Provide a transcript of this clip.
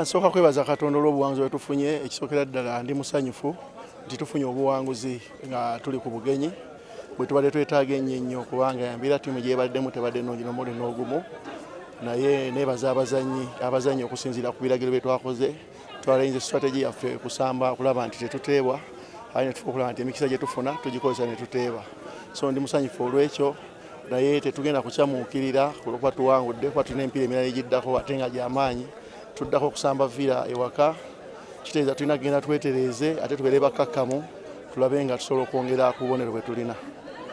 Nsooka kwebaza Katonda olw'obuwanguzi bwe tufunye. Ekisookera ddala ndi musanyufu nti tufunye obuwanguzi nga tuli ku bugenyi bwe tubadde twetaaga ennyo kubanga embeera ttiimu gy'ebaddemu tebadde nnungi n'omuli n'ogumu, naye neebaza abazanyi okusinziira ku biragiro bye twakoze. Twalayinze strategy yaffe kusamba kulaba nti tetuteebwa, aye ne tufuba okulaba nti emikisa gye tufuna tugikozesa ne tuteeba. So ndi musanyufu olw'ekyo, naye tetugenda kukyamuukirira olw'okuba tuwangudde kuba tulina emipiira emirala egiddako ate nga gy'amaanyi. Tuddako okusamba vira ewaka, kitegeeza tulina kugenda twetereeze ate tubeere bakkakkamu tulabe nga tusobola okwongera ku bubonero bwe tulina.